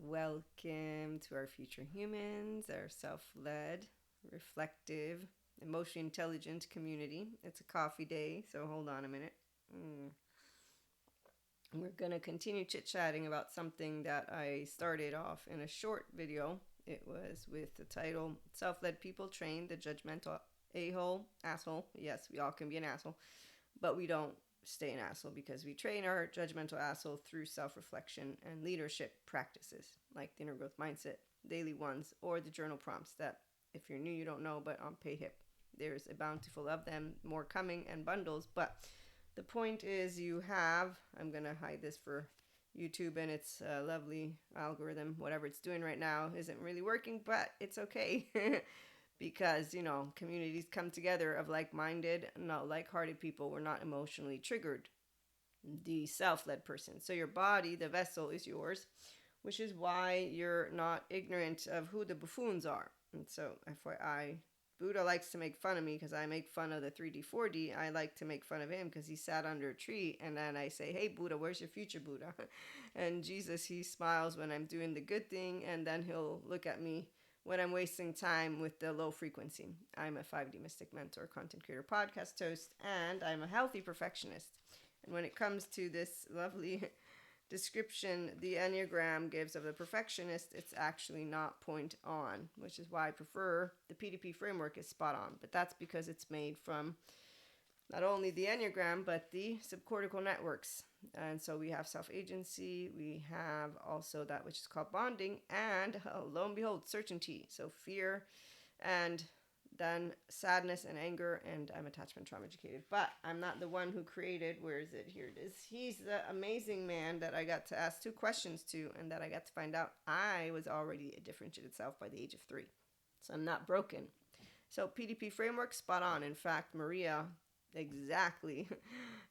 Welcome to our future humans, our self led, reflective, emotionally intelligent community. It's a coffee day, so hold on a minute. Mm. We're going to continue chit chatting about something that I started off in a short video. It was with the title Self Led People Train the Judgmental A-hole, Asshole. Yes, we all can be an asshole, but we don't stay an asshole because we train our judgmental asshole through self reflection and leadership practices like the inner growth mindset, daily ones, or the journal prompts that, if you're new, you don't know, but on PayHip, there's a bountiful of them, more coming, and bundles. But the point is, I'm going to hide this for YouTube and its lovely algorithm, whatever it's doing right now, isn't really working, but it's okay. Because communities come together of like-minded, not like-hearted people. We're not emotionally triggered, the self-led person. So your body, the vessel, is yours, which is why you're not ignorant of who the buffoons are. And so FYI, Buddha likes to make fun of me because I make fun of the 3D 4D. I like to make fun of him because he sat under a tree, and then I say, hey Buddha, where's your future, Buddha? And Jesus, he smiles when I'm doing the good thing, and then he'll look at me when I'm wasting time with the low frequency. I'm a 5D mystic mentor, content creator, podcast host, and I'm a healthy perfectionist. And when it comes to this lovely description the Enneagram gives of the perfectionist, it's actually not point on, which is why I prefer the PDP framework is spot on. But that's because it's made from not only the Enneagram, but the subcortical networks. And so we have self-agency, we have also that which is called bonding, and lo and behold, certainty. So fear, and then sadness and anger, and I'm attachment trauma educated. But I'm not the one who created, where is it? Here it is. He's the amazing man that I got to ask 2 questions to, and that I got to find out I was already a differentiated self by the age of 3. So I'm not broken. So PDP framework, spot on. In fact, Maria, exactly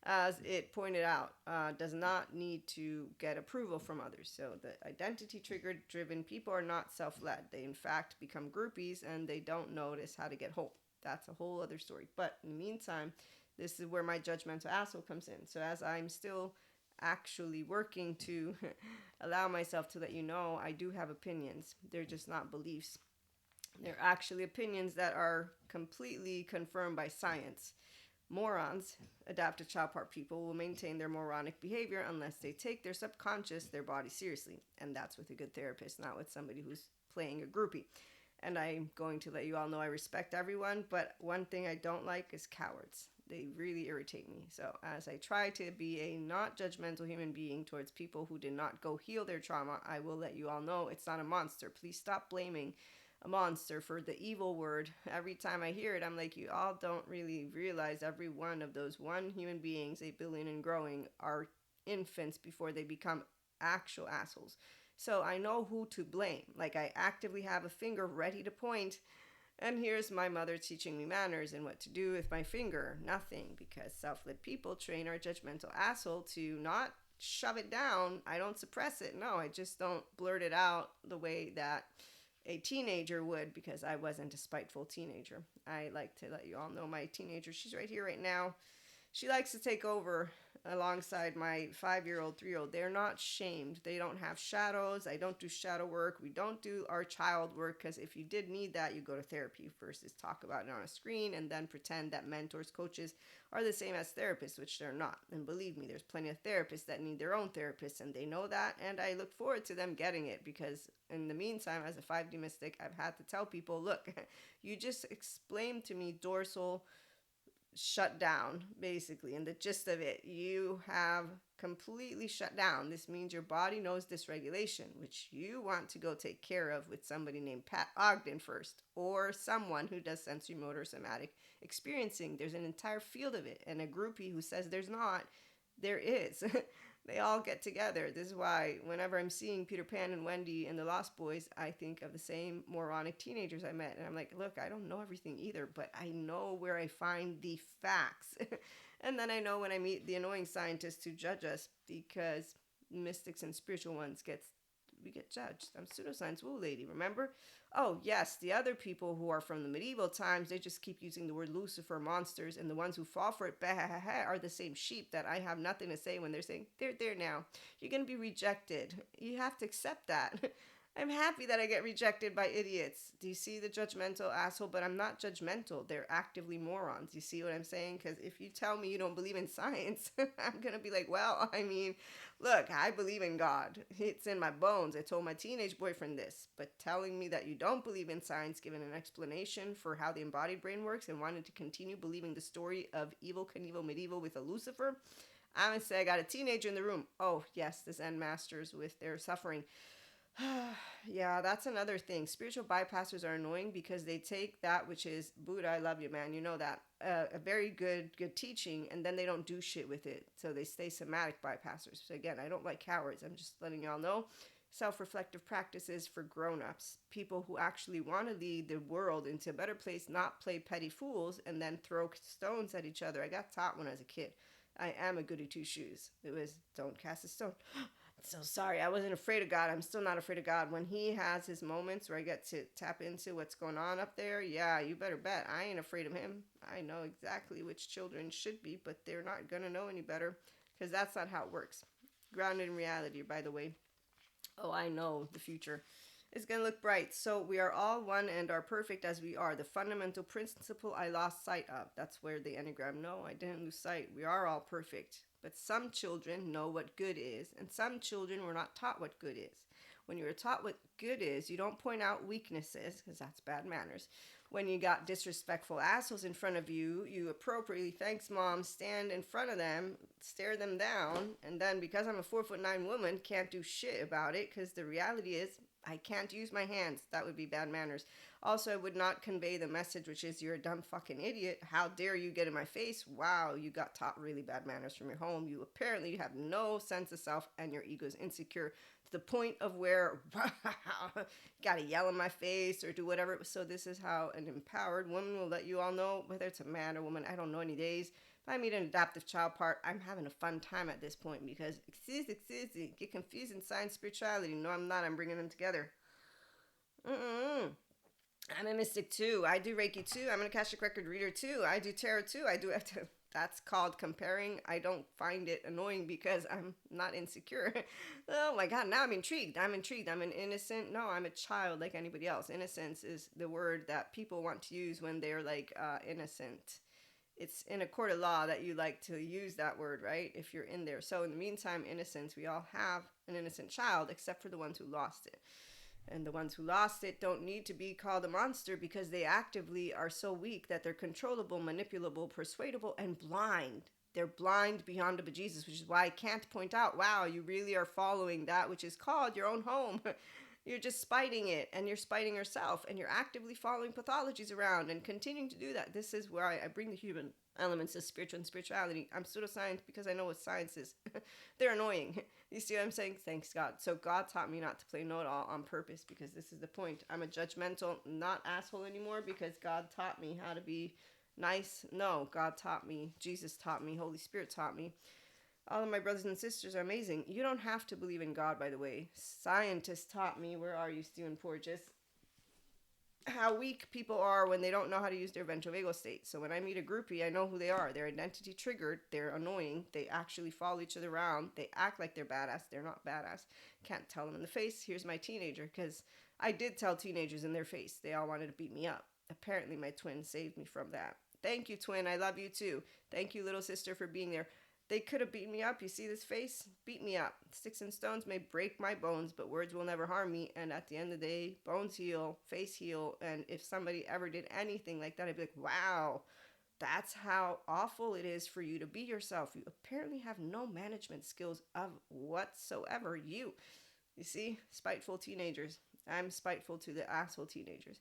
as it pointed out, does not need to get approval from others. So the identity triggered driven people are not self-led. They in fact become groupies and they don't notice how to get whole. That's a whole other story. But in the meantime, this is where my judgmental asshole comes in. So as I'm still actually working to allow myself to let you know, I do have opinions. They're just not beliefs. They're actually opinions that are completely confirmed by science. Morons, adaptive child part people, will maintain their moronic behavior unless they take their subconscious, their body seriously. And that's with a good therapist, not with somebody who's playing a groupie. And I'm going to let you all know I respect everyone, but one thing I don't like is cowards. They really irritate me. So as I try to be a not judgmental human being towards people who did not go heal their trauma, I will let you all know it's not a monster. Please stop blaming a monster for the evil word. Every time I hear it, I'm like, you all don't really realize every one of those 1 human beings, 8 billion and growing, are infants before they become actual assholes. So I know who to blame. Like, I actively have a finger ready to point, and here's my mother teaching me manners and what to do with my finger. Nothing, because self-led people train our judgmental asshole to not shove it down. I don't suppress it. No, I just don't blurt it out the way that a teenager would, because I wasn't a spiteful teenager. I like to let you all know my teenager, she's right here right now. She likes to take over alongside my 5-year-old, 3-year-old. They're not shamed. They don't have shadows. I don't do shadow work. We don't do our child work, because if you did need that, you go to therapy versus talk about it on a screen and then pretend that mentors, coaches are the same as therapists, which they're not. And believe me, there's plenty of therapists that need their own therapists, and they know that, and I look forward to them getting it, because in the meantime, as a 5D mystic, I've had to tell people, look, you just explained to me dorsal shut down, basically, and the gist of it, you have completely shut down. This means your body knows dysregulation, which you want to go take care of with somebody named Pat Ogden first, or someone who does sensory motor somatic experiencing. There's an entire field of it, and a groupie who says there's not, there is. They all get together. This is why whenever I'm seeing Peter Pan and Wendy and the Lost Boys, I think of the same moronic teenagers I met. And I'm like, look, I don't know everything either, but I know where I find the facts. And then I know when I meet the annoying scientists who judge us, because mystics and spiritual ones get we get judged. I'm pseudoscience woo lady, remember? Oh, yes, the other people who are from the medieval times, they just keep using the word Lucifer, monsters, and the ones who fall for it, bah, are the same sheep that I have nothing to say when they're saying, they're there now. You're going to be rejected. You have to accept that. I'm happy that I get rejected by idiots. Do you see the judgmental asshole? But I'm not judgmental. They're actively morons. You see what I'm saying? Because if you tell me you don't believe in science, I'm going to be like, well, I mean, look, I believe in God. It's in my bones. I told my teenage boyfriend this. But telling me that you don't believe in science, given an explanation for how the embodied brain works, and wanted to continue believing the story of Evil Knievel Medieval with a Lucifer, I'm going to say I got a teenager in the room. Oh, yes, the Zen masters with their suffering. Yeah, that's another thing. Spiritual bypassers are annoying because they take that which is Buddha, I love you, man. You know that a very good teaching, and then they don't do shit with it. So they stay somatic bypassers. So again, I don't like cowards. I'm just letting y'all know. Self-reflective practices for grown-ups, people who actually want to lead the world into a better place, not play petty fools and then throw stones at each other. I got taught when I was a kid. I am a goody two shoes. It was don't cast a stone. So sorry, I wasn't afraid of God. I'm still not afraid of God. When he has his moments where I get to tap into what's going on up there, yeah, you better bet. I ain't afraid of him. I know exactly which children should be, but they're not going to know any better because that's not how it works. Grounded in reality, by the way. Oh, I know the future is going to look bright. So we are all one and are perfect as we are. The fundamental principle I lost sight of. That's where the Enneagram, no, I didn't lose sight. We are all perfect. But some children know what good is, and some children were not taught what good is. When you are taught what good is, you don't point out weaknesses, because that's bad manners. When you got disrespectful assholes in front of you, you appropriately, thanks mom, stand in front of them, stare them down, and then because I'm a 4'9" woman, can't do shit about it, because the reality is I can't use my hands. That would be bad manners. Also, I would not convey the message, which is you're a dumb fucking idiot. How dare you get in my face? Wow, you got taught really bad manners from your home. You apparently have no sense of self and your ego is insecure to the point of where you gotta yell in my face or do whatever. So this is how an empowered woman will let you all know, whether it's a man or woman. I don't know any days. If I meet an adaptive child part, I'm having a fun time at this point because, excuse me, get confused in science spirituality. No, I'm not. I'm bringing them together. I'm a mystic too. I do Reiki too. I'm an Akashic Record reader too. I do tarot too. I do have to. That's called comparing. I don't find it annoying because I'm not insecure. Oh my God, now I'm intrigued. I'm an innocent. No, I'm a child like anybody else. Innocence is the word that people want to use when they're like innocent. It's in a court of law that you like to use that word, right? If you're in there. So in the meantime, innocence, we all have an innocent child except for the ones who lost it. And the ones who lost it don't need to be called a monster because they actively are so weak that they're controllable, manipulable, persuadable, and blind. They're blind beyond a bejesus, which is why I can't point out, wow, you really are following that which is called your own home. You're just spiting it, and you're spiting yourself, and you're actively following pathologies around and continuing to do that. This is where I bring the human elements of spiritual and spirituality. I'm pseudoscience because I know what science is. They're annoying. You see what I'm saying? Thanks God. So God taught me not to play know-it-all on purpose because this is the point. I'm a judgmental, not asshole anymore because God taught me how to be nice. No, God taught me. Jesus taught me. Holy Spirit taught me. All of my brothers and sisters are amazing. You don't have to believe in God, by the way. Scientists taught me, where are you, Stephen Porges, how weak people are when they don't know how to use their ventral vagal state. So when I meet a groupie, I know who they are. They're identity triggered. They're annoying. They actually follow each other around. They act like they're badass. They're not badass. Can't tell them in the face. Here's my teenager, because I did tell teenagers in their face. They all wanted to beat me up. Apparently my twin saved me from that. Thank you, twin. I love you too. Thank you, little sister, for being there. They could have beaten me up. You see this face? Beat me up. Sticks and stones may break my bones, but words will never harm me. And at the end of the day, bones heal, face heal. And if somebody ever did anything like that, I'd be like, wow, that's how awful it is for you to be yourself. You apparently have no management skills of whatsoever. You see? Spiteful teenagers. I'm spiteful to the asshole teenagers.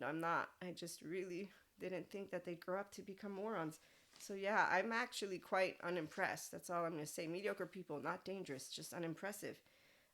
No, I'm not. I just really didn't think that they'd grow up to become morons. So yeah, I'm actually quite unimpressed. That's all I'm going to say. Mediocre people, not dangerous, just unimpressive.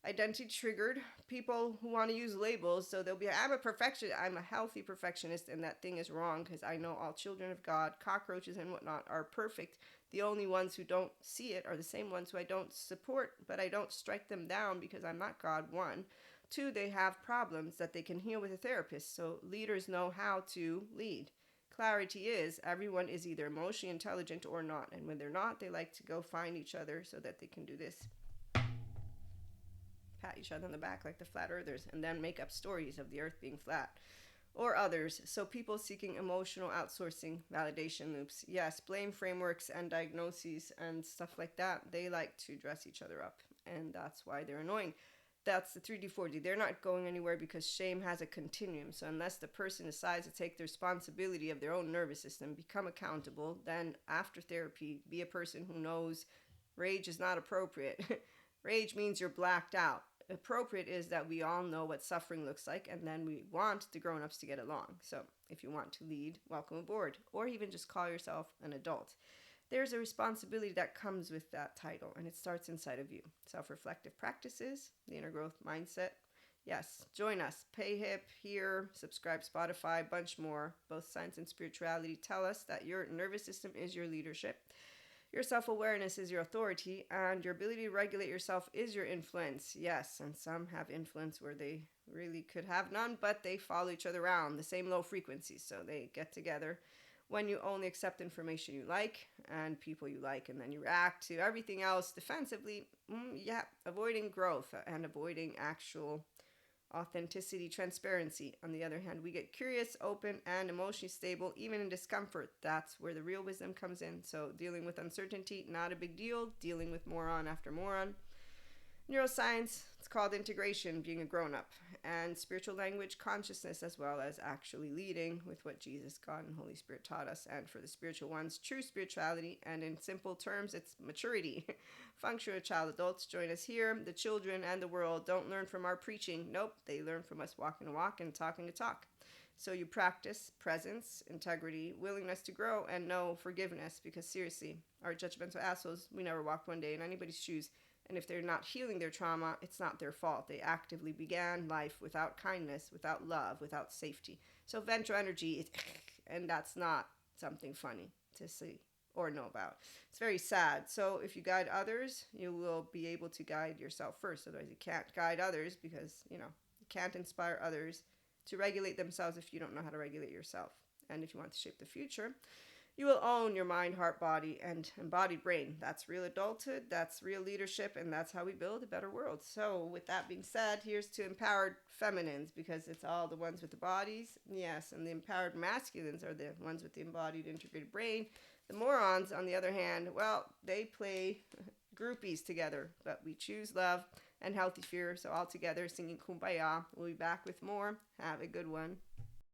Identity triggered people who want to use labels. So they'll be, I'm a perfectionist, I'm a healthy perfectionist, and that thing is wrong because I know all children of God, cockroaches and whatnot, are perfect. The only ones who don't see it are the same ones who I don't support, but I don't strike them down because I'm not God. One. Two, they have problems that they can heal with a therapist. So leaders know how to lead. Clarity is everyone is either emotionally intelligent or not. And when they're not, they like to go find each other so that they can do this. Pat each other on the back like the flat earthers, and then make up stories of the earth being flat. Or others. So people seeking emotional outsourcing validation loops. Yes, blame frameworks and diagnoses and stuff like that. They like to dress each other up, and that's why they're annoying. That's the 3D, 4D. They're not going anywhere because shame has a continuum. So unless the person decides to take the responsibility of their own nervous system, become accountable, then after therapy, be a person who knows rage is not appropriate. Rage means you're blacked out. Appropriate is that we all know what suffering looks like, and then we want the grown-ups to get along. So if you want to lead, welcome aboard, or even just call yourself an adult. There's a responsibility that comes with that title, and it starts inside of you. Self-reflective practices, the inner growth mindset. Yes, join us. Pay hip, here, subscribe, Spotify, bunch more. Both science and spirituality tell us that your nervous system is your leadership. Your self-awareness is your authority, and your ability to regulate yourself is your influence. Yes, and some have influence where they really could have none, but they follow each other around, the same low frequencies, so they get together when you only accept information you like and people you like, and then you react to everything else defensively. Avoiding growth and avoiding actual authenticity, transparency. On the other hand, we get curious, open, and emotionally stable, even in discomfort. That's where the real wisdom comes in. So dealing with uncertainty, not a big deal. Dealing with moron after moron. Neuroscience, it's called integration, being a grown-up. And spiritual language, consciousness, as well as actually leading with what Jesus, God, and Holy Spirit taught us. And for the spiritual ones, true spirituality. And in simple terms, it's maturity. Functional child adults, join us here. The children and the world don't learn from our preaching. Nope, they learn from us walking a walk and talking a talk. So you practice presence, integrity, willingness to grow, and no forgiveness. Because seriously, our judgmental assholes, we never walked one day in anybody's shoes. And if they're not healing their trauma, it's not their fault. They actively began life without kindness, without love, without safety. So ventral energy is, and that's not something funny to see or know about. It's very sad. So if you guide others, you will be able to guide yourself first. Otherwise, you can't guide others because, you can't inspire others to regulate themselves if you don't know how to regulate yourself. And if you want to shape the future, you will own your mind, heart, body, and embodied brain. That's real adulthood, that's real leadership, and that's how we build a better world. So with that being said, here's to empowered feminines, because it's all the ones with the bodies. Yes, and the empowered masculines are the ones with the embodied integrated brain. The morons, on the other hand, well, they play groupies together, but we choose love and healthy fear. So all together singing Kumbaya. We'll be back with more. Have a good one.